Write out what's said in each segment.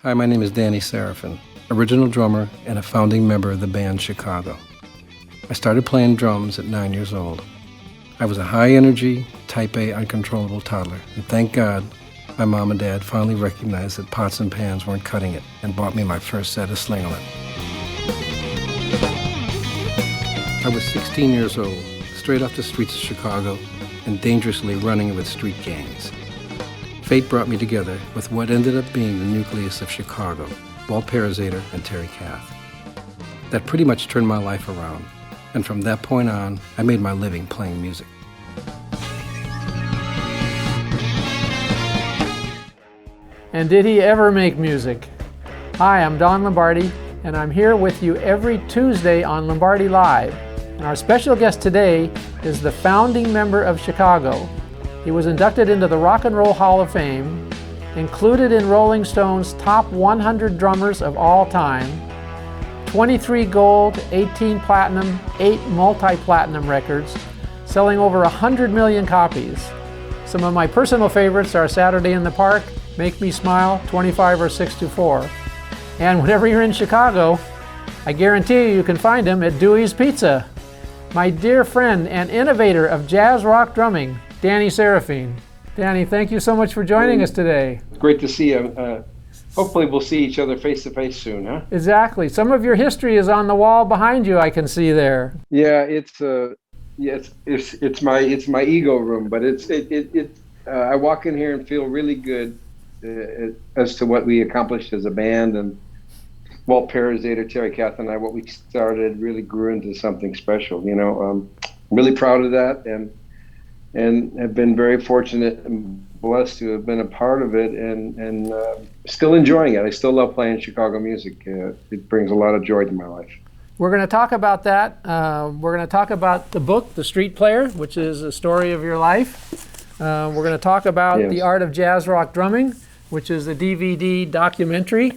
Hi, my name is Danny Seraphine, original drummer and a founding member of the band Chicago. I started playing drums at 9 years old. I was a high-energy, type A, uncontrollable toddler, and thank God my mom and dad finally recognized that pots and pans weren't cutting it and bought me my first set of Slingerland. I was 16 years old, straight off the streets of Chicago and dangerously running with street gangs. Fate brought me together with what ended up being the nucleus of Chicago, Walt Parazater and Terry Kath. That pretty much turned my life around, and from that point on, I made my living playing music. And did he ever make music? Hi, I'm Don Lombardi, and I'm here with you every Tuesday on Lombardi Live. And our special guest today is the founding member of Chicago. He was inducted into the Rock and Roll Hall of Fame, included in Rolling Stone's top 100 drummers of all time, 23 gold, 18 platinum, 8 multi-platinum records, selling over 100 million copies. Some of my personal favorites are Saturday in the Park, Make Me Smile, 25 or 6 to 4. And whenever you're in Chicago, I guarantee you can find him at Dewey's Pizza. My dear friend and innovator of jazz rock drumming, Danny Seraphine. Danny, thank you so much for joining us today. Great to see you. Hopefully we'll see each other face to face soon, huh? Exactly. Some of your history is on the wall behind you, I can see there. Yeah, it's my ego room, but I walk in here and feel really good as to what we accomplished as a band, and Walt Parazater, Terry Kath, and I, what we started really grew into something special. You know, I'm really proud of that, and have been very fortunate and blessed to have been a part of it, and still enjoying it. I still love playing Chicago music. It brings a lot of joy to my life. We're going to talk about that. We're going to talk about the book, The Street Player, which is a story of your life. We're going to talk about Yes. The Art of Jazz Rock Drumming, which is a DVD documentary,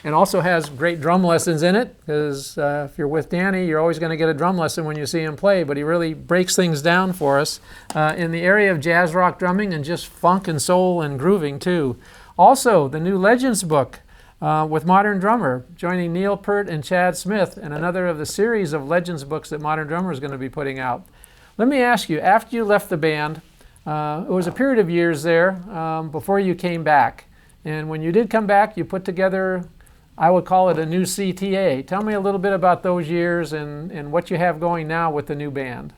and also has great drum lessons in it, because if you're with Danny, you're always going to get a drum lesson when you see him play, but he really breaks things down for us in the area of jazz rock drumming and just funk and soul and grooving too. Also, the new Legends book with Modern Drummer, joining Neil Peart and Chad Smith, and another of the series of Legends books that Modern Drummer is going to be putting out. Let me ask you, after you left the band, it was a period of years there before you came back. And when you did come back, you put together, I would call it a new CTA. Tell me a little bit about those years and what you have going now with the new band.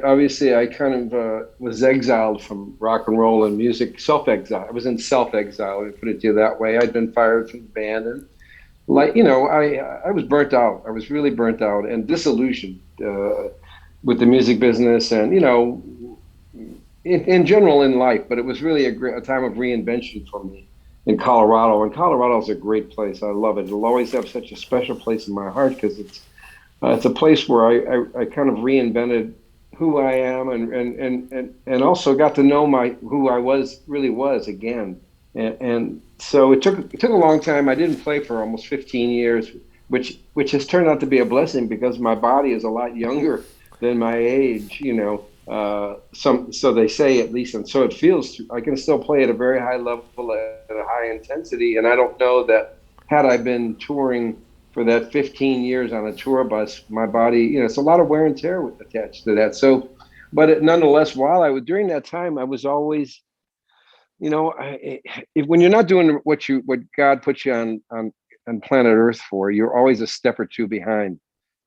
Obviously, I kind of was exiled from rock and roll and music, self-exile. I was in self-exile, to put it to you that way. I'd been fired from the band, and I was burnt out. I was really burnt out and disillusioned with the music business, and in general in life. But it was really a time of reinvention for me in Colorado. And Colorado is a great place. I love it. It'll always have such a special place in my heart, because it's a place where I kind of reinvented who I am, and also got to know who I really was again. And so it took a long time. I didn't play for almost 15 years, which has turned out to be a blessing, because my body is a lot younger than my age, so they say, at least, and so it feels. I can still play at a very high level, at a high intensity, and I don't know that had I been touring for that 15 years on a tour bus, my body, it's a lot of wear and tear attached to that. So, but nonetheless, during that time, I was always, when you're not doing what God put you on planet Earth for, you're always a step or two behind,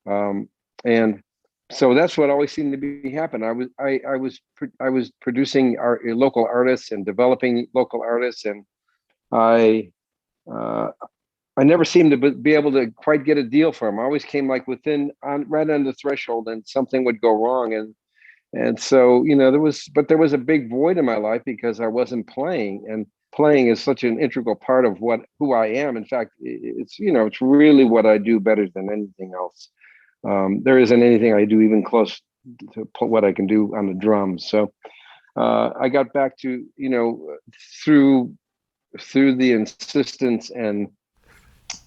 and so that's what always seemed to be happening. I was producing local artists and developing local artists, and I never seemed to be able to quite get a deal for them. I always came like right on the threshold, and something would go wrong, and so there was a big void in my life, because I wasn't playing, and playing is such an integral part of who I am. In fact, it's really what I do better than anything else. There isn't anything I do even close to what I can do on the drums. So I got back to, through the insistence and,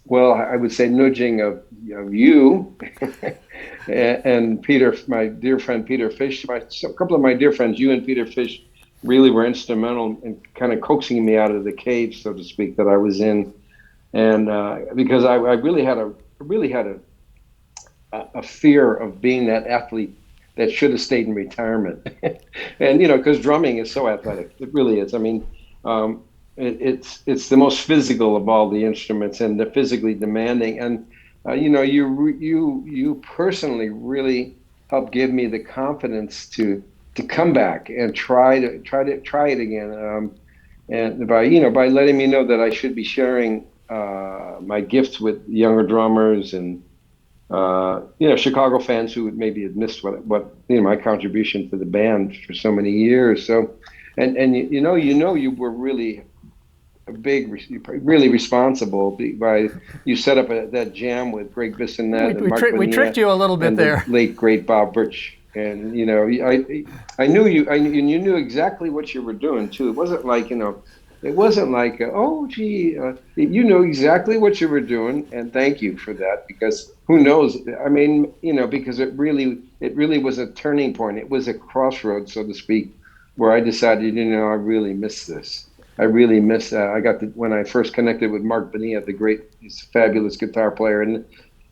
well, I would say nudging of you and Peter, my dear friend Peter Fish, a couple of my dear friends, you and Peter Fish, really were instrumental in kind of coaxing me out of the cave, so to speak, that I was in. And because I really had a fear of being that athlete that should have stayed in retirement. And because drumming is so athletic, it really is. I mean, it's the most physical of all the instruments, and they're physically demanding. And you personally really helped give me the confidence to come back and try it again. And by letting me know that I should be sharing my gifts with younger drummers and Chicago fans who maybe had missed what my contribution to the band for so many years. So, and you were really really responsible by you set up that jam with Greg Bissonette and Mark We tricked Bonilla you a little bit and the there. late great Bob Birch. And I knew you. You knew exactly what you were doing too. It wasn't like it wasn't like oh gee, you know exactly what you were doing, and thank you for that, because who knows? I mean, because it really was a turning point. It was a crossroads, so to speak, where I decided, I really miss this. I really miss. When I first connected with Mark Bonilla, he's a fabulous guitar player,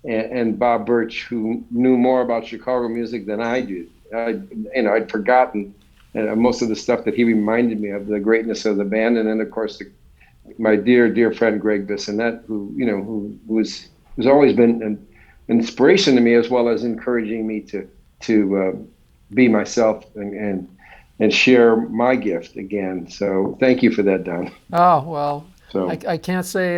and Bob Birch, who knew more about Chicago music than I did. I'd forgotten most of the stuff that he reminded me of, the greatness of the band, and then of course my dear friend Greg Bissonette, who's always been an inspiration to me, as well as encouraging me to be myself and share my gift again. So thank you for that, Don. Oh, well, So I can't say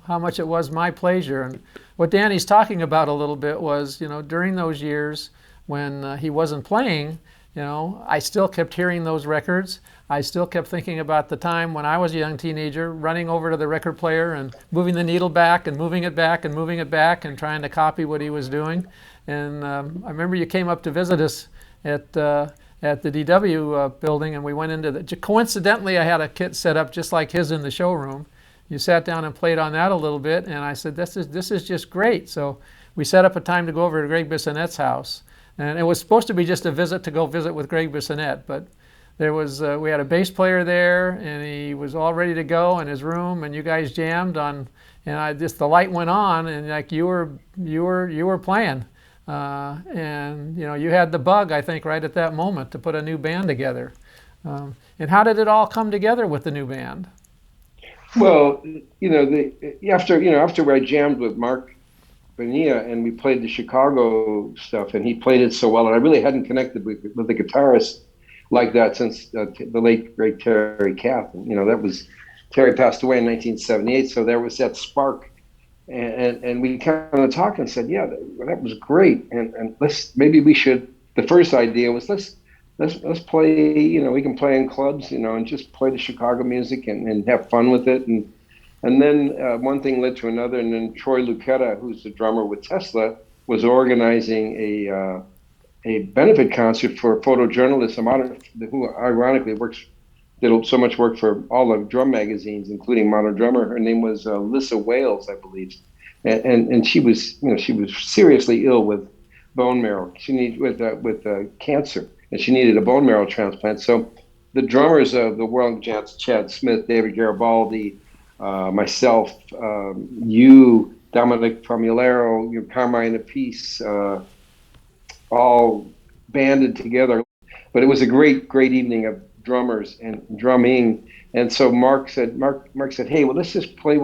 how much it was my pleasure. And what Danny's talking about a little bit was, during those years when he wasn't playing, I still kept hearing those records. I still kept thinking about the time when I was a young teenager, running over to the record player and moving the needle back and moving it back and moving it back and trying to copy what he was doing. And I remember you came up to visit us at the DW building, and we went into coincidentally, I had a kit set up just like his in the showroom. You sat down and played on that a little bit, and I said, this is just great. So we set up a time to go over to Greg Bissonette's house. And it was supposed to be just a visit to go visit with Greg Bissonette, but there was we had a bass player there, and he was all ready to go in his room, and you guys jammed on, and the light went on, and like you were playing, and you had the bug, I think, right at that moment to put a new band together. And how did it all come together with the new band? well, after I jammed with Mark Bonilla and we played the Chicago stuff, and he played it so well, and I really hadn't connected with the guitarist like that since the late great Terry Kath. And, that was Terry passed away in 1978, so there was that spark, and we kind of talked and said, yeah, that was great, and maybe we should. The first idea was let's play. We can play in clubs, and just play the Chicago music and have fun with it, and then one thing led to another, and then Troy Lucetta, who's the drummer with Tesla, was organizing a benefit concert for photojournalists, who ironically did so much work for all the drum magazines, including Modern Drummer. Her name was Lissa Wales, I believe, and she was seriously ill with bone marrow. She needed with cancer, and she needed a bone marrow transplant. So the drummers of the world, Chad Smith, David Garibaldi, myself, Dominic Famulero, Carmine Apice, all banded together. But it was a great evening of drummers and drumming. And so Mark said, hey, well, let's just play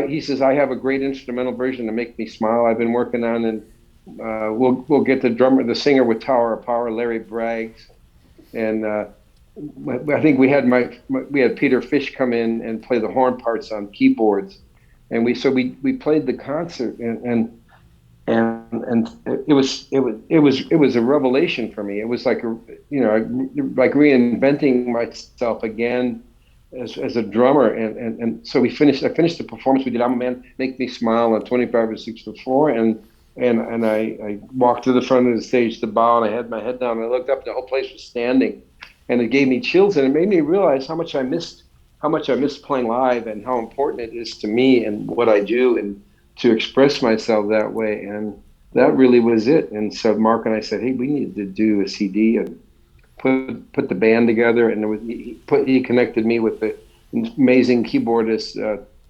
he says, I have a great instrumental version to make me smile I've been working on, and we'll get the singer with Tower of Power, Larry Braggs, and I think we had Peter Fish come in and play the horn parts on keyboards, and we played the concert, and it was a revelation for me. It was like like reinventing myself again as a drummer, and so I finished the performance. We did "I'm a Man, Make Me Smile" on 25 or 6 to 4, and I walked to the front of the stage to bow, and I had my head down, and I looked up, and the whole place was standing. And it gave me chills, and it made me realize how much I missed playing live, and how important it is to me and what I do, and to express myself that way. And that really was it. And so Mark and I said, hey, we need to do a CD and put the band together, and he connected me with the amazing keyboardist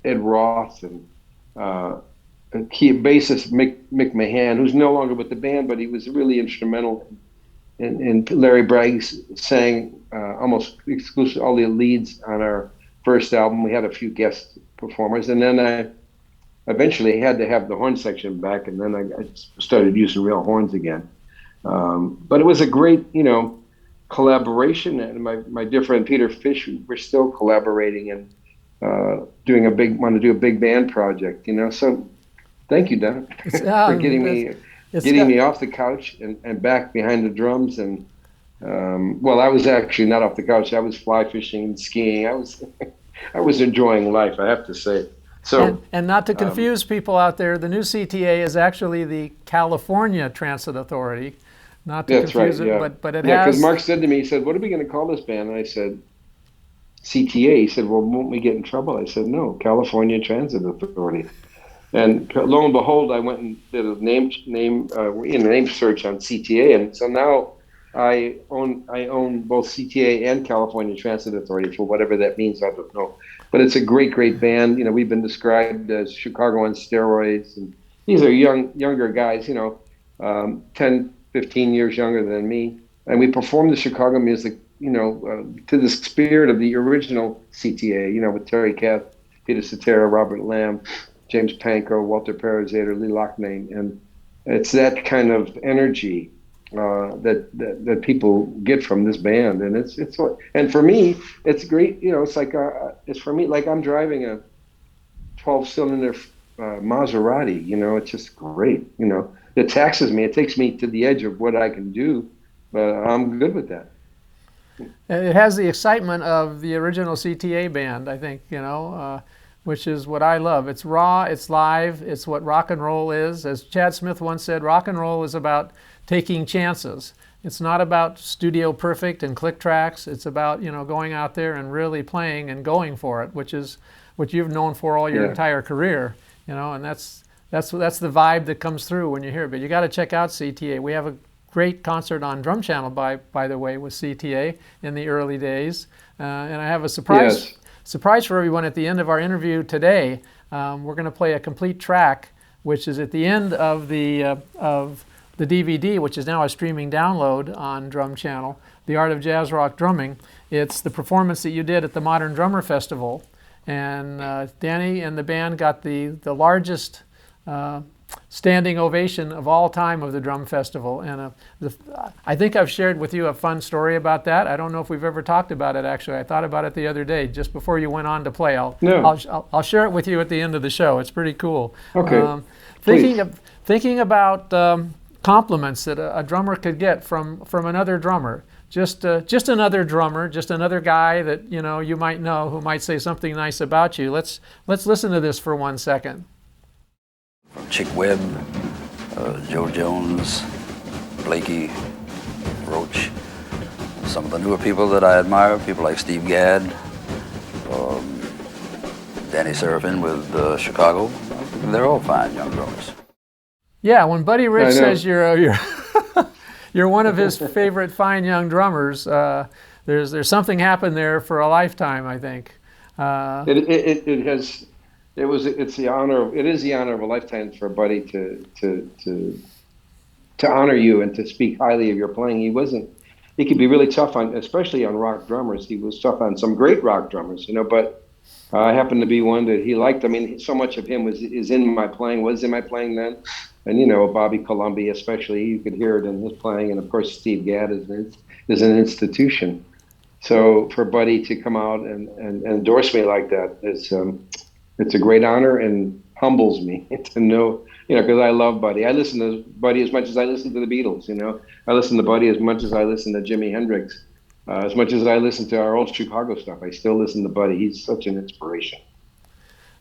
Ed Roth and bassist Mick Mahan, who's no longer with the band, but he was really instrumental. And Larry Bragg sang almost exclusively all the leads on our first album. We had a few guest performers, and then I eventually had to have the horn section back, and then I started using real horns again. But it was a great, collaboration. And my dear friend Peter Fish, we're still collaborating and want to do a big band project. So thank you, Don, for getting me off the couch and back behind the drums. And well, I was actually not off the couch. I was fly fishing and skiing. I was enjoying life, I have to say. So, and not to confuse people out there, the new CTA is actually the California Transit Authority. Not to confuse it, but it has. Yeah, because Mark said to me, he said, "What are we going to call this band?" And I said, "CTA." He said, "Well, won't we get in trouble?" I said, "No, California Transit Authority." And lo and behold, I went and did a name search on CTA, and so now I own both CTA and California Transit Authority, for whatever that means. I don't know, but it's a great band. We've been described as Chicago on steroids, and these are younger guys. 10, 15 years younger than me, and we perform the Chicago music, to the spirit of the original CTA. With Terry Kath, Peter Cetera, Robert Lamb, James Pankow, Walter Parazater, Lee Loughnane, and it's that kind of energy that people get from this band, and and for me, it's great. It's like it's for me like I'm driving a 12-cylinder Maserati. It's just great. It taxes me. It takes me to the edge of what I can do, but I'm good with that. It has the excitement of the original CTA band, I think, which is what I love. It's raw, it's live, it's what rock and roll is. As Chad Smith once said, rock and roll is about taking chances. It's not about studio perfect and click tracks. It's about, going out there and really playing and going for it, which is what you've known for all your entire career, and that's the vibe that comes through when you hear it. But you got to check out CTA. We have a great concert on Drum Channel, by the way, with CTA in the early days. And I have a surprise for everyone at the end of our interview today. We're going to play a complete track, which is at the end of the DVD, which is now a streaming download on Drum Channel, The Art of Jazz Rock Drumming. It's the performance that you did at the Modern Drummer Festival. And Danny and the band got the largest standing ovation of all time of the Drum Festival. And I think I've shared with you a fun story about that. I don't know if we've ever talked about it, actually. I thought about it the other day, just before you went on to play. I'll share it with you at the end of the show. It's pretty cool. Okay. Thinking about compliments that a drummer could get from another drummer. Just another drummer, just another guy that you might know who might say something nice about you. Let's listen to this for 1 second. From Chick Webb, Joe Jones, Blakey, Roach, some of the newer people that I admire, people like Steve Gadd, Danny Seraphine with Chicago. They're all fine young drummers. Yeah, when Buddy Rich says you're one of his favorite fine young drummers, there's something happened there for a lifetime, I think. It's the honor of a lifetime for Buddy to honor you and to speak highly of your playing. He could be really tough especially on rock drummers. He was tough on some great rock drummers, but I happened to be one that he liked. I mean, so much of him was in my playing then. And, Bobby Colomby especially, you could hear it in his playing. And of course, Steve Gadd is an institution. So for Buddy to come out and endorse me like that, it's a great honor and humbles me to know, because I love Buddy. I listen to Buddy as much as I listen to the Beatles, I listen to Buddy as much as I listen to Jimi Hendrix. As much as I listen to our old Chicago stuff, I still listen to Buddy. He's such an inspiration.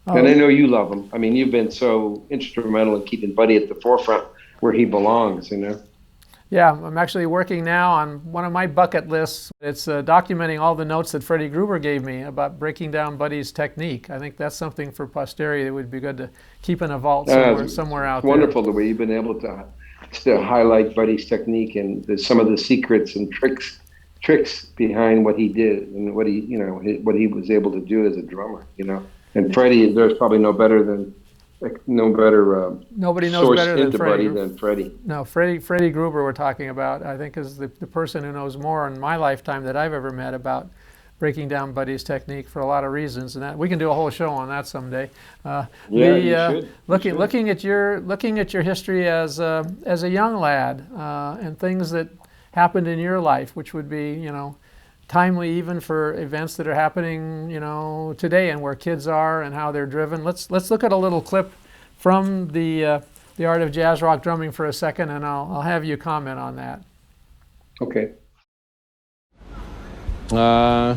And I know you love him. I mean, you've been so instrumental in keeping Buddy at the forefront where he belongs, Yeah, I'm actually working now on one of my bucket lists. It's documenting all the notes that Freddie Gruber gave me about breaking down Buddy's technique. I think that's something for posterity that would be good to keep in a vault somewhere out there. Wonderful the way you've been able to highlight Buddy's technique and some of the secrets and tricks tricks behind what he did and what he, what he was able to do as a drummer, And Freddie, there's probably no better Nobody knows source better than into Freddie. Buddy than Freddie. No, Freddie Gruber we're talking about, I think, is the person who knows more in my lifetime that I've ever met about breaking down Buddy's technique for a lot of reasons, and that we can do a whole show on that someday. You should. Looking at your history as a young lad and things that happened in your life, which would be timely even for events that are happening today and where kids are and how they're driven. Let's look at a little clip from the Art of Jazz Rock Drumming for a second, and I'll have you comment on that. Okay. I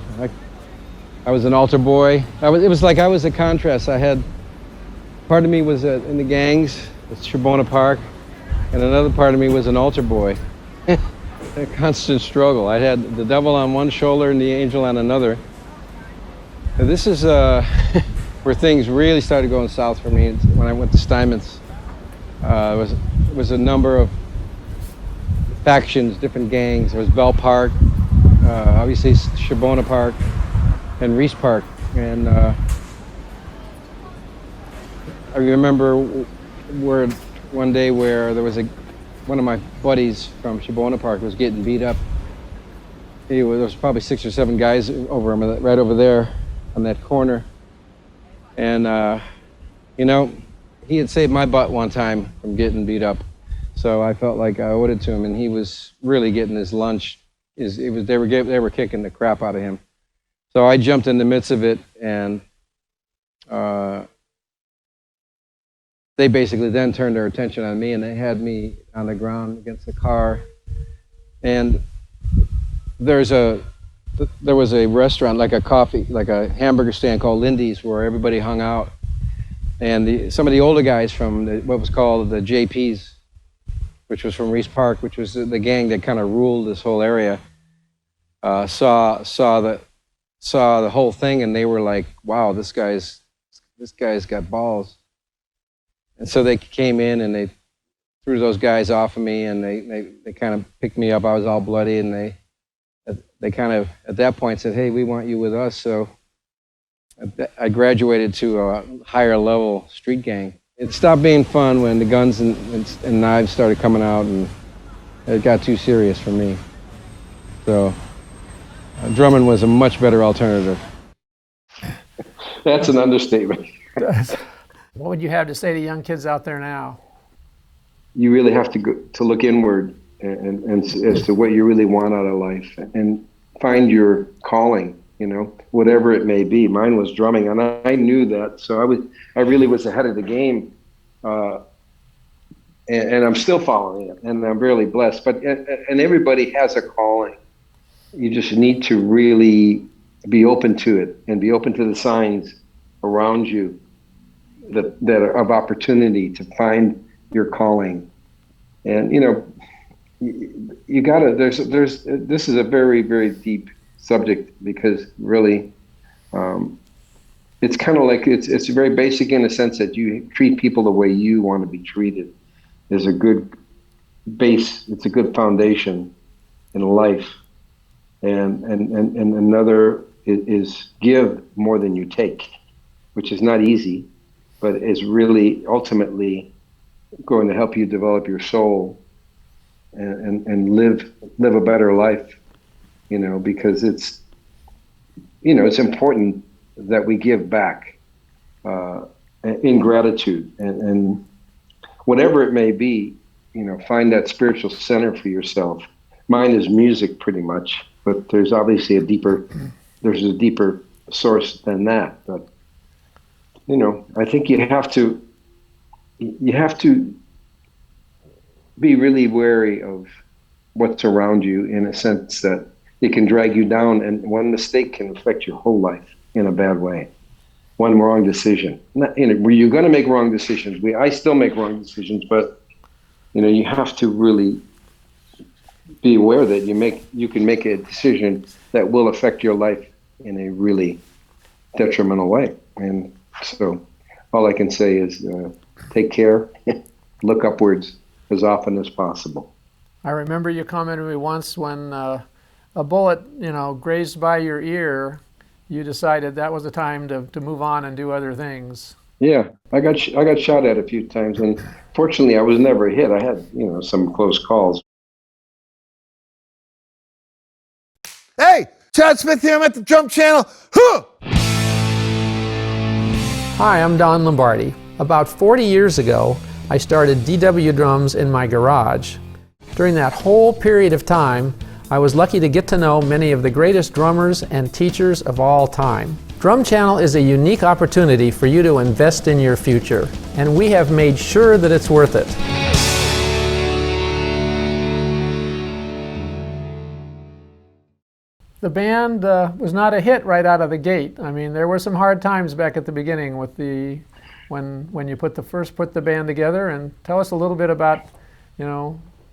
was an altar boy. It was like I was a contrast. I had, part of me was in the gangs at Shabona Park, and another part of me was an altar boy. A constant struggle. I had the devil on one shoulder and the angel on another. And this is where things really started going south for me when I went to Steinmetz. It was a number of factions, different gangs. There was Bell Park, obviously Shabona Park, and Reese Park. And I remember one day where there was one of my buddies from Shabona Park was getting beat up. There was probably 6 or 7 guys over him, right over there on that corner. And he had saved my butt one time from getting beat up. So I felt like I owed it to him, and he was really getting his lunch. They were kicking the crap out of him. So I jumped in the midst of it, and they basically then turned their attention on me, and they had me on the ground against the car. And there was a restaurant, like a hamburger stand called Lindy's, where everybody hung out. And some of the older guys from what was called the JPs, which was from Reese Park, which was the gang that kind of ruled this whole area, saw the whole thing, and they were like, "Wow, this guy's got balls." And so they came in and they threw those guys off of me, and they kind of picked me up. I was all bloody, and they kind of at that point said, "Hey, we want you with us." So I graduated to a higher level street gang. It stopped being fun when the guns and knives started coming out, and it got too serious for me. So drumming was a much better alternative. That's an understatement. What would you have to say to young kids out there now? You really have to look inward and as to what you really want out of life, and find your calling. Whatever it may be. Mine was drumming, and I knew that, so I really was ahead of the game, and I'm still following it, and I'm really blessed. But and everybody has a calling. You just need to really be open to it, and be open to the signs around you that are of opportunity to find your calling. And you gotta. This is a very, very deep subject, because really it's kind of like it's very basic in the sense that you treat people the way you want to be treated. Is a good base. It's a good foundation in life, and another is give more than you take, which is not easy, but is really ultimately going to help you develop your soul and live a better life. Because it's important that we give back in gratitude, and whatever it may be, find that spiritual center for yourself. Mine is music, pretty much, but there's obviously a deeper source than that. But I think you have to be really wary of what's around you, in a sense that it can drag you down, and one mistake can affect your whole life in a bad way. One wrong decision. You're going to make wrong decisions. I still make wrong decisions, but you have to really be aware that you can make a decision that will affect your life in a really detrimental way. And so, all I can say is take care, look upwards as often as possible. I remember you commented to me once when a bullet, grazed by your ear, you decided that was the time to move on and do other things. Yeah, I got shot at a few times, and fortunately, I was never hit. I had some close calls. Hey, Chad Smith here. I'm at the Drum Channel. Huh! Hi, I'm Don Lombardi. About 40 years ago, I started DW Drums in my garage. During that whole period of time, I was lucky to get to know many of the greatest drummers and teachers of all time. Drum Channel is a unique opportunity for you to invest in your future, and we have made sure that it's worth it. The band was not a hit right out of the gate. I mean, there were some hard times back at the beginning with when you put the band together. And tell us a little bit about,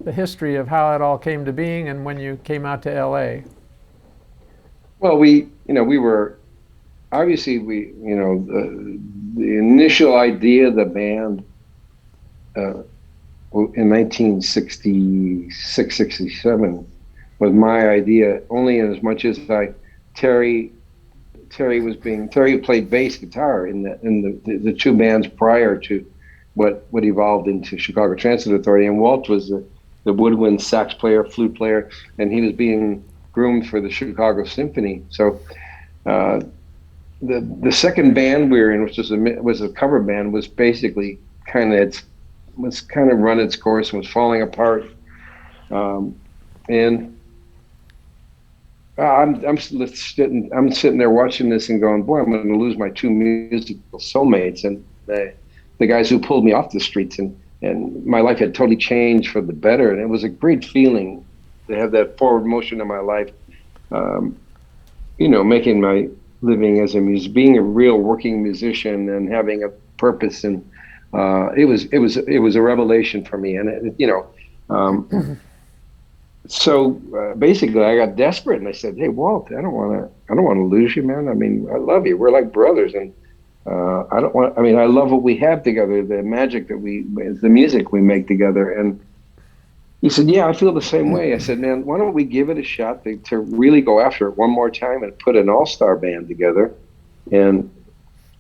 the history of how it all came to being and when you came out to LA. Well, we were obviously the initial idea of the band in 1966, 67. Was my idea, only in as much as Terry played bass guitar in the two bands prior to what evolved into Chicago Transit Authority, and Walt was the woodwind sax player, flute player, and he was being groomed for the Chicago Symphony. So the second band we were in, which was a cover band, was basically kind of run its course and was falling apart, and I'm sitting there watching this and going, boy, I'm going to lose my two musical soulmates, and the guys who pulled me off the streets, and my life had totally changed for the better, and it was a great feeling to have that forward motion in my life, making my living as being a real working musician and having a purpose, and it was a revelation for me, and So basically, I got desperate, and I said, "Hey, Walt, I don't want to lose you, man. I mean, I love you. We're like brothers, and I love what we have together. The magic the music we make together." And he said, "Yeah, I feel the same way." I said, "Man, why don't we give it a shot to really go after it one more time and put an all-star band together, and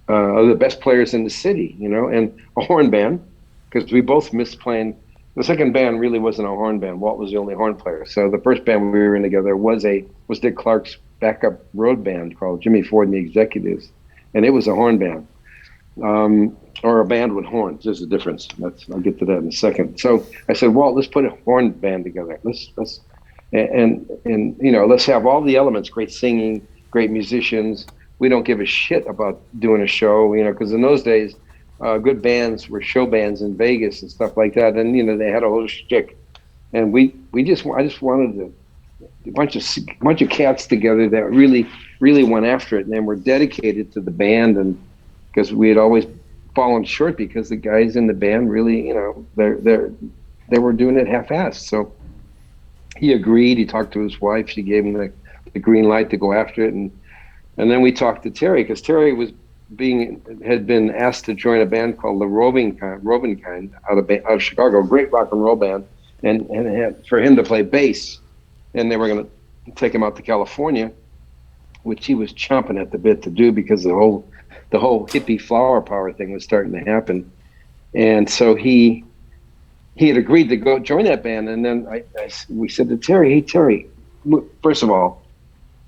the best players in the city, and a horn band, because we both miss playing." The second band really wasn't a horn band. Walt was the only horn player. So the first band we were in together was Dick Clark's backup road band called Jimmy Ford and the Executives, and it was a horn band, or a band with horns. There's a difference. I'll get to that in a second. So I said, Walt, let's put a horn band together. Let's have all the elements: great singing, great musicians. We don't give a shit about doing a show, because in those days, good bands were show bands in Vegas and stuff like that, and they had a whole shtick, and I just wanted a bunch of cats together that really went after it, and then were dedicated to the band, and because we had always fallen short because the guys in the band really, they were doing it half-assed. So he agreed. He talked to his wife. She gave him the green light to go after it, and then we talked to Terry, because Terry had been asked to join a band called the Roving Kind out of Chicago, a great rock and roll band, and for him to play bass, and they were going to take him out to California, which he was chomping at the bit to do, because the whole hippie flower power thing was starting to happen, and so he had agreed to go join that band. And then we said to Terry, "Hey Terry, first of all,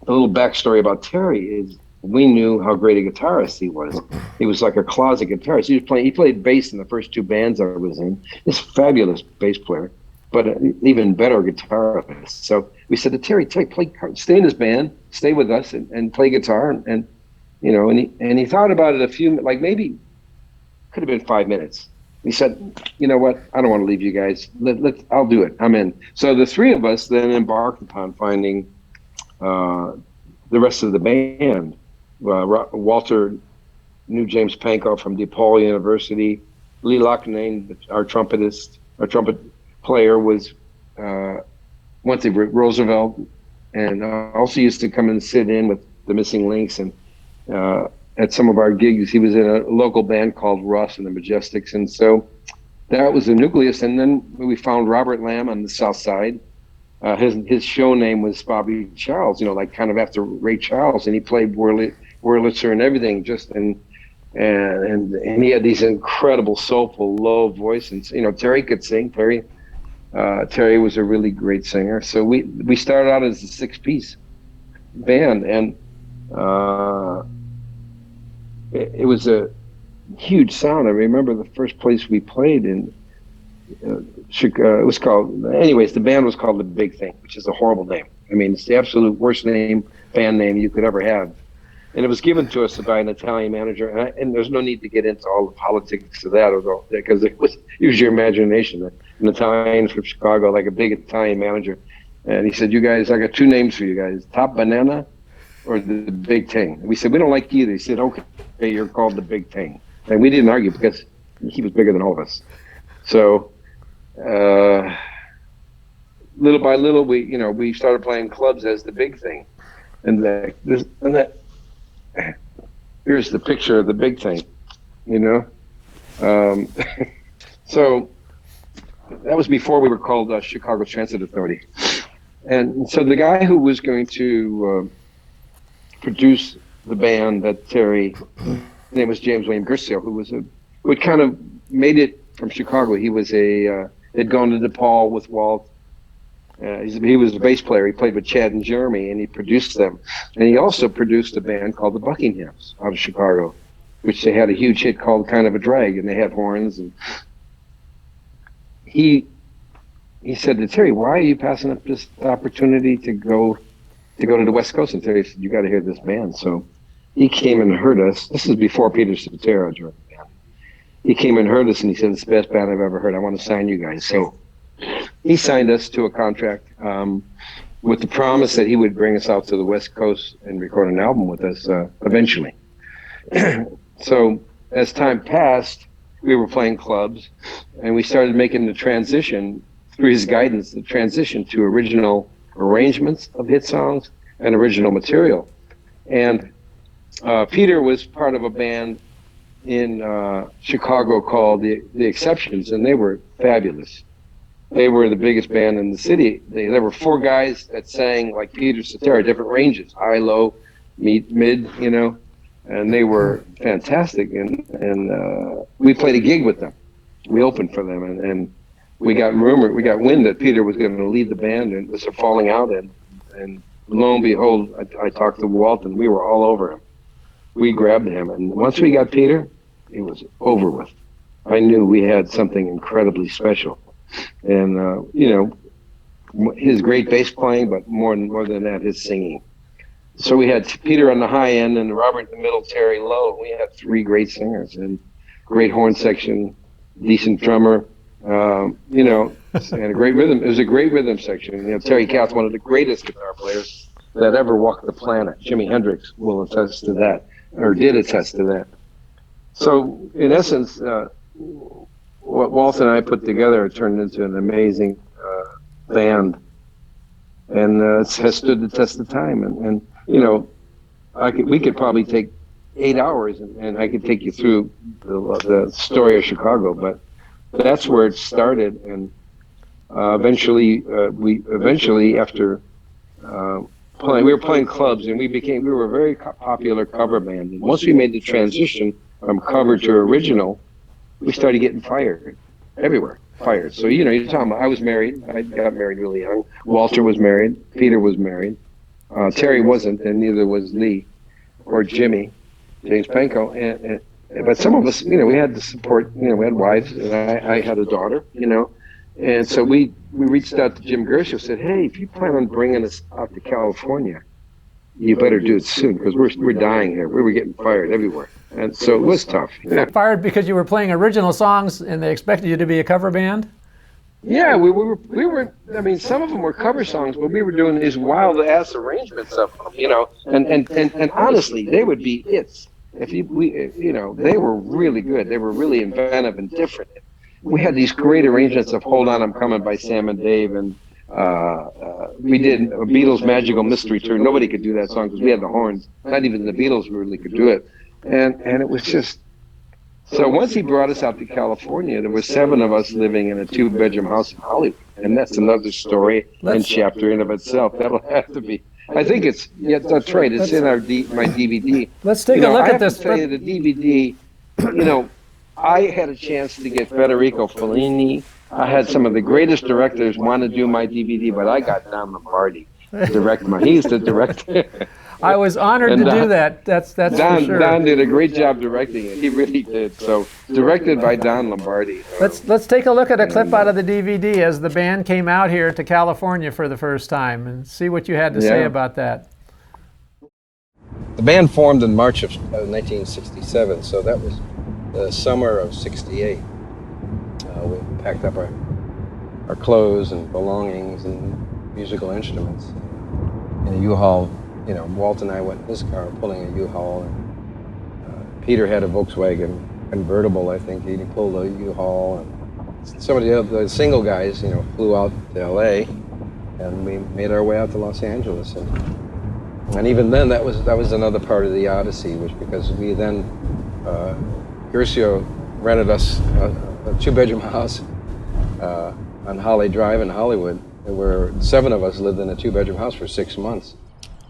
a little backstory about Terry is, we knew how great a guitarist he was. He was like a closet guitarist. He played bass in the first two bands I was in. He's a fabulous bass player, but an even better guitarist." So we said to Terry, stay in this band, stay with us, and play guitar. And he thought about it maybe could have been 5 minutes. He said, "You know what? I don't want to leave you guys. I'll do it. I'm in." So the three of us then embarked upon finding the rest of the band. Walter knew James Pankow from DePaul University. Lee Loughnane, our trumpet player, went to Roosevelt, and also used to come and sit in with the Missing Links, and at some of our gigs. He was in a local band called Russ and the Majestics, and so that was the nucleus. And then we found Robert Lamb on the South Side, His show name was Bobby Charles, like kind of after Ray Charles, and he played Wurlitzer and everything. And he had these incredible soulful low voice, and Terry could sing. Terry was a really great singer. So we started out as a 6-piece band, and it was a huge sound. I remember the first place we played in Chicago. It was called, anyways, the band was called The Big Thing, which is a horrible name. I mean, it's the absolute worst band name you could ever have. And it was given to us by an Italian manager, and there's no need to get into all the politics of that, because use your imagination. An Italian from Chicago, like a big Italian manager, and he said, "You guys, I got 2 names for you guys: Top Banana or The Big Thing." And we said, "We don't like either." He said, "Okay, you're called The Big Thing," and we didn't argue because he was bigger than all of us. So, little by little, we started playing clubs as The Big Thing, and here's the picture of The Big Thing, So that was before we were called Chicago Transit Authority. And so the guy who was going to produce the band that Terry, his name was James William Gersio, who had kind of made it from Chicago. He was had gone to DePaul with Walt. He was a bass player. He played with Chad and Jeremy, and he produced them. And he also produced a band called the Buckinghams out of Chicago, which they had a huge hit called Kind of a Drag, and they had horns. And he said to Terry, "Why are you passing up this opportunity to go to the West Coast?" And Terry said, "You got to hear this band." So he came and heard us. This is before Peter Cetera joined the band. He came and heard us, and he said, "It's the best band I've ever heard. I want to sign you guys." So he signed us to a contract with the promise that he would bring us out to the West Coast and record an album with us eventually. So as time passed, we were playing clubs, and we started making the transition, through his guidance, the transition to original arrangements of hit songs and original material. And Peter was part of a band in Chicago called the Exceptions, and they were fabulous. They were the biggest band in the city. There were 4 guys that sang like Peter Cetera, different ranges, high, low, mid, and they were fantastic. And we played a gig with them. We opened for them, and we got wind that Peter was going to lead the band, and it was a falling out. And lo and behold, I talked to Walt, and we were all over him. We grabbed him, and once we got Peter, it was over with. I knew we had something incredibly special. And his great bass playing, but more than that, his singing. So we had Peter on the high end and Robert in the middle, Terry low. We had 3 great singers and great horn section, decent drummer, and a great rhythm. It was a great rhythm section. Terry Katz, one of the greatest guitar players that ever walked the planet. Jimi Hendrix will attest to that, or did attest to that. So in essence, what Walt and I put together turned into an amazing band, and it has stood the test of time. And we could probably take 8 hours, and I could take you through the story of Chicago, but that's where it started. And eventually after we were playing clubs, and we were a very popular cover band. And once we made the transition from cover to original, we started getting fired everywhere. So you're talking about, I was married. I got married really young. Walter was married. Peter was married. Terry wasn't, and neither was Lee or James Pankow. But some of us, we had to support. We had wives, and I had a daughter. And so we reached out to Jim Gersio, said, "Hey, if you plan on bringing us out to California, you better do it soon, because we're dying here. We were getting fired everywhere." And so it was tough. Fired because you were playing original songs and they expected you to be a cover band? Yeah, we were. I mean, some of them were cover songs, but we were doing these wild ass arrangements of them, and honestly, they would be hits. They were really good. They were really inventive and different. We had these great arrangements of "Hold On, I'm Coming" by Sam and Dave, and we did a Beatles Magical Mystery Tour. Nobody could do that song because we had the horns. Not even the Beatles really could do it. And it was just, so once he brought us out to California, there were 7 of us living in a 2-bedroom house in Hollywood. and that's another story and Let's- chapter in of itself. That'll have to be. I think it's, yeah, that's right. It's in our my DVD. Let's take You know, a look I at have this. to tell you, the DVD, you know, I had a chance to get Federico Fellini. I had some of the greatest directors want to do my DVD, but I got Don Lombardi to direct my. He's the director. I was honored And to do Don- that. That's for Don, sure. Don did a great job directing it. He really did. So directed by Don Lombardi. Let's take a look at a clip out of the DVD as the band came out here to California for the first time and see what you had to say Yeah. about that. The band formed in March of 1967, so that was the summer of '68. We packed up our clothes and belongings and musical instruments in a U-Haul. You know, Walt and I went in his car pulling a U-Haul, and Peter had a Volkswagen convertible, I think. He pulled a U-Haul, and some of the other single guys, you know, flew out to L.A., and we made our way out to Los Angeles. And even then, that was another part of the odyssey, which because we then, Gercio rented us a two-bedroom house on Holly Drive in Hollywood, where 7 of us lived in a two-bedroom house for 6 months.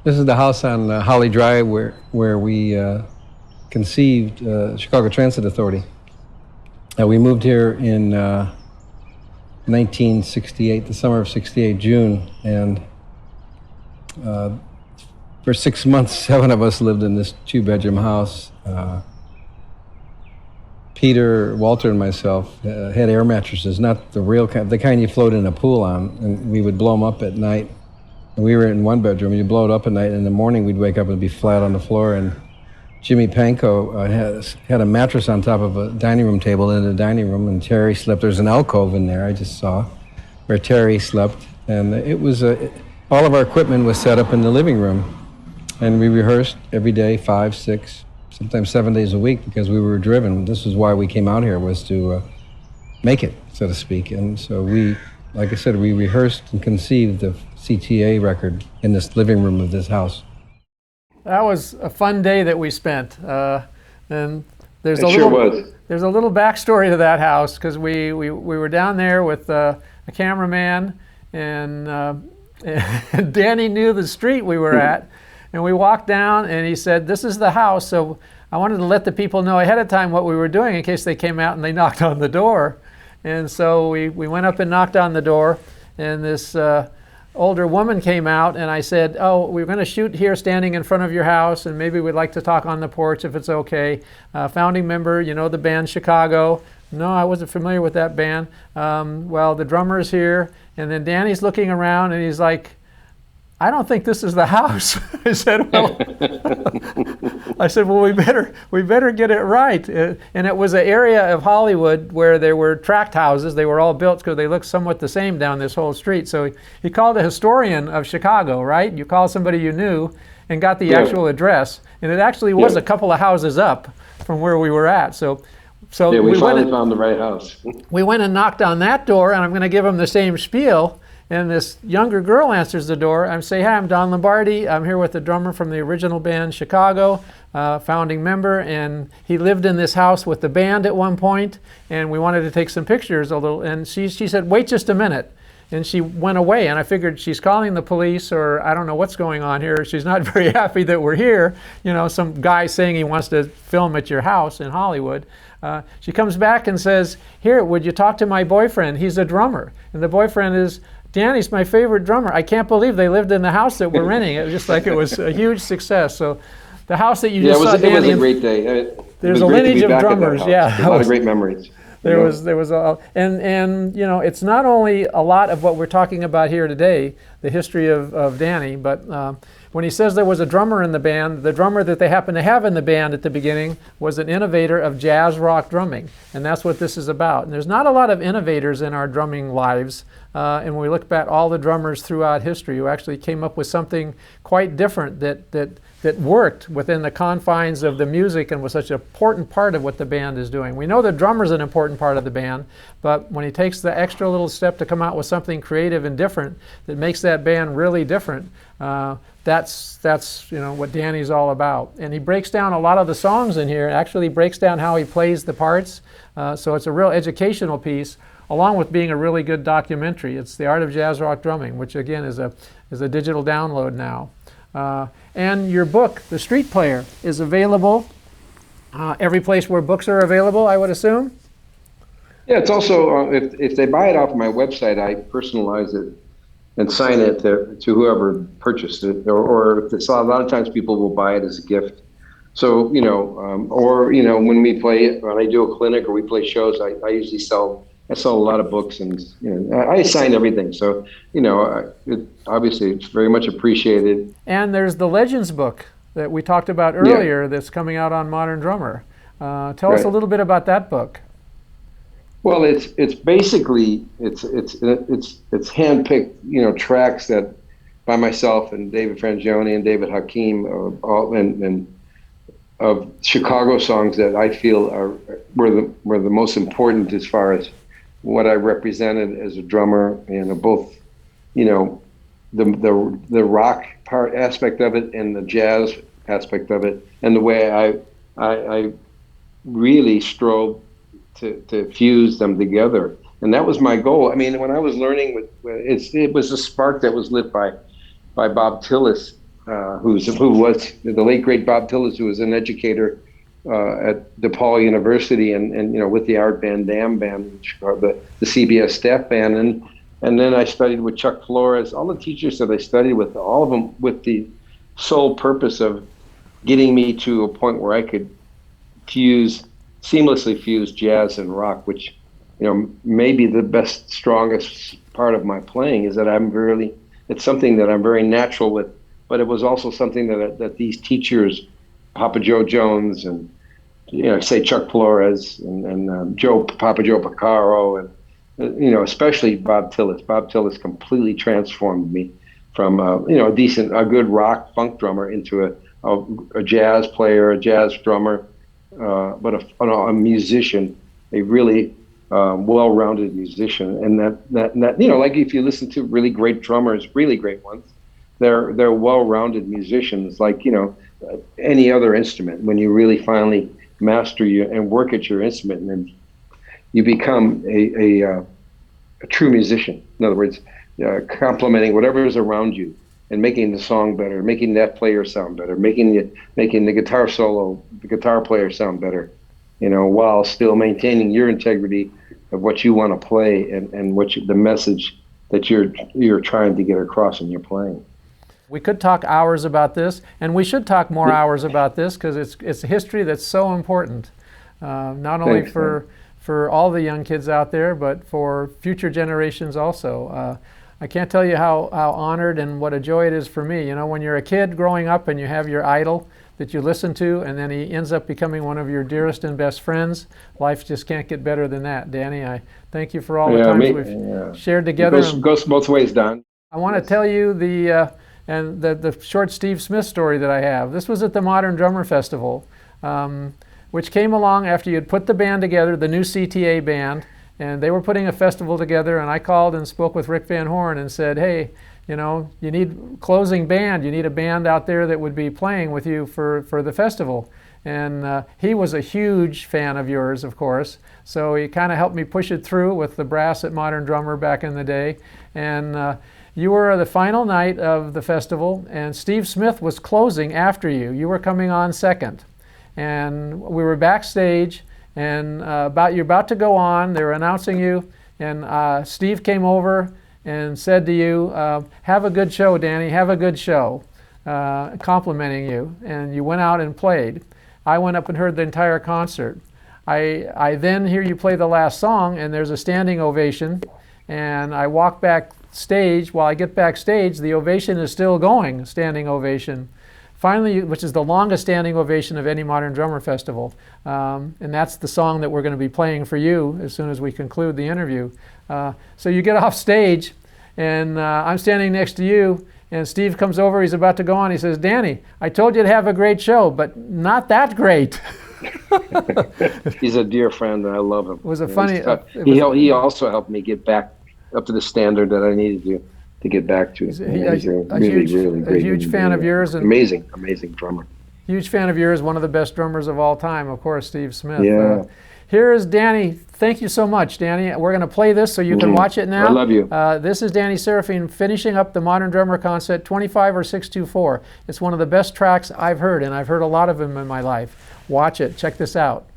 This is the house on Holly Drive where we conceived Chicago Transit Authority. We moved here in 1968, the summer of '68, June, and for 6 months, 7 of us lived in this two-bedroom house. Peter, Walter, and myself had air mattresses, not the real kind, the kind you float in a pool on, and we would blow them up at night. And we were in one bedroom, you blow it up at night, and in the morning we'd wake up and be flat on the floor. And Jimmy Pankow had a mattress on top of a dining room table in the dining room, and Terry slept. There's an alcove in there I just saw where Terry slept, and it was all of our equipment was set up in the living room. And we rehearsed every day, 5, 6, sometimes 7 days a week, because we were driven. This is why we came out here, was to make it, so to speak. And so we, like I said, we rehearsed and conceived the CTA record in this living room of this house. That was a fun day that we spent. And there's It a sure little was. there's a little backstory to that house, because we were down there with a cameraman, and Danny knew the street we were at. And we walked down, and he said, "This is the house." So I wanted to let the people know ahead of time what we were doing in case they came out and they knocked on the door. And so we went up and knocked on the door, and this older woman came out, and I said, "Oh, we're going to shoot here standing in front of your house, and maybe we'd like to talk on the porch if it's okay. Founding member, you know the band Chicago." No, I wasn't familiar with that band. Well, the drummer's here. And then Danny's looking around, and he's like, "I don't think this is the house." I said, "Well," we better get it right." And it was an area of Hollywood where there were tract houses. They were all built because they looked somewhat the same down this whole street. So he called a historian of Chicago, right? You call somebody you knew and got the actual address. And it actually was a couple of houses up from where we were at. So Yeah, we went finally and, found the right house. we went and knocked on that door, and I'm going to give him the same spiel. And this younger girl answers the door. I say, "Hi, I'm Don Lombardi. I'm here with the drummer from the original band Chicago, founding member, and he lived in this house with the band at one point, and we wanted to take some pictures a little." And she said, "Wait just a minute." And she went away, and I figured she's calling the police, or I don't know what's going on here. She's not very happy that we're here. You know, some guy saying he wants to film at your house in Hollywood. She comes back and says, "Here, would you talk to my boyfriend? He's a drummer." And the boyfriend is, "Danny's my favorite drummer. I can't believe they lived in the house that we're renting." It was just like it was a huge success. So the house that you just saw, it was Danny, a great day. It there's was a great to be lineage of back at that drummers. house. Yeah, A lot of great memories. there was a, and you know, it's not only a lot of what we're talking about here today, the history of Danny, but when he says there was a drummer in the band, the drummer that they happened to have in the band at the beginning was an innovator of jazz rock drumming, and that's what this is about. And there's not a lot of innovators in our drumming lives, and when we look back all the drummers throughout history who actually came up with something quite different that worked within the confines of the music and was such an important part of what the band is doing. We know the drummer's an important part of the band, but when he takes the extra little step to come out with something creative and different that makes that band really different, that's you know what Danny's all about. And he breaks down a lot of the songs in here, actually breaks down how he plays the parts, so it's a real educational piece. along with being a really good documentary. It's The Art of Jazz Rock Drumming, which again is a digital download now. And your book, The Street Player, is available every place where books are available, I would assume? Yeah, it's also, if they buy it off my website, I personalize it and sign it to whoever purchased it. Or if a lot of times people will buy it as a gift. So, when I do a clinic or we play shows, I usually sell a lot of books, and I sign everything. So, obviously it's very much appreciated. And there's the Legends book that we talked about earlier that's coming out on Modern Drummer. Tell us a little bit about that book. Well, it's basically it's handpicked, tracks that by myself and David Frangione and David Hakim and of Chicago songs that I feel were the most important as far as what I represented as a drummer, and both, the rock part aspect of it and the jazz aspect of it, and the way I really strove to fuse them together. And that was my goal. I mean, when I was learning, it was a spark that was lit by Bob Tillis, who was the late great Bob Tillis, who was an educator at DePaul University, and with the art band, Dam Band, the CBS staff band, and then I studied with Chuck Flores. All the teachers that I studied with, all of them with the sole purpose of getting me to a point where I could seamlessly fuse jazz and rock, which maybe the best, strongest part of my playing is that it's something that I'm very natural with. But it was also something that these teachers, Papa Joe Jones and say Chuck Flores and Papa Joe Porcaro, and especially Bob Tillis. Bob Tillis completely transformed me from a good rock funk drummer into a jazz player, a jazz drummer, but a musician, a really well-rounded musician. And that like if you listen to really great drummers, really great ones, they're well-rounded musicians, like any other instrument. When you really finally master and work at your instrument, and then you become a true musician. In other words, complementing whatever is around you and making the song better, making that player sound better, making the guitar solo, the guitar player sound better, while still maintaining your integrity of what you want to play and the message that you're trying to get across in your playing. We could talk hours about this, and we should talk more hours about this, because it's a history that's so important, not only for all the young kids out there, but for future generations also. I can't tell you how honored and what a joy it is for me. When you're a kid growing up and you have your idol that you listen to, and then he ends up becoming one of your dearest and best friends, life just can't get better than that. Danny, I thank you for all the times we've shared together. It goes both ways, Don. I want to tell you the short Steve Smith story that I have. This was at the Modern Drummer Festival, which came along after you'd put the band together, the new CTA band, and they were putting a festival together, and I called and spoke with Rick Van Horn and said, hey, you need closing band. You need a band out there that would be playing with you for the festival. And he was a huge fan of yours, of course, so he kind of helped me push it through with the brass at Modern Drummer back in the day. And you were the final night of the festival, and Steve Smith was closing after you. You were coming on second. And we were backstage, and you're about to go on. They were announcing you, and Steve came over and said to you, have a good show, Danny, have a good show, complimenting you. And you went out and played. I went up and heard the entire concert. I then hear you play the last song, and there's a standing ovation, and I walk backstage. While I get backstage, the ovation is still going, standing ovation. Finally, which is the longest standing ovation of any Modern Drummer Festival. And that's the song that we're going to be playing for you as soon as we conclude the interview. So you get off stage, and I'm standing next to you, and Steve comes over, he's about to go on, he says, Danny, I told you to have a great show, but not that great. He's a dear friend, and I love him. It was a funny... He also helped me get back up to the standard that I needed to get back to. He's a huge fan of yours. And amazing drummer. Huge fan of yours, one of the best drummers of all time, of course, Steve Smith. Yeah. Here is Danny. Thank you so much, Danny. We're going to play this so you can watch it now. I love you. This is Danny Seraphine finishing up the Modern Drummer Concert 25 or 624. It's one of the best tracks I've heard, and I've heard a lot of them in my life. Watch it. Check this out.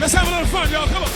Let's have a little fun, y'all. Come on.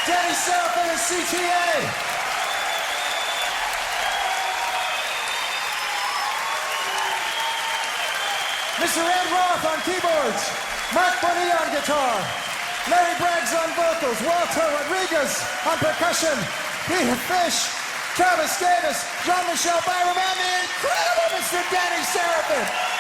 Danny Seraphine and CTA. Mr. Ed Roth on keyboards, Mark Bonilla on guitar, Larry Braggs on vocals, Walter Rodriguez on percussion, Peter Fish, Travis Davis, Jean-Michel Byram, and the incredible Mr. Danny Seraphine.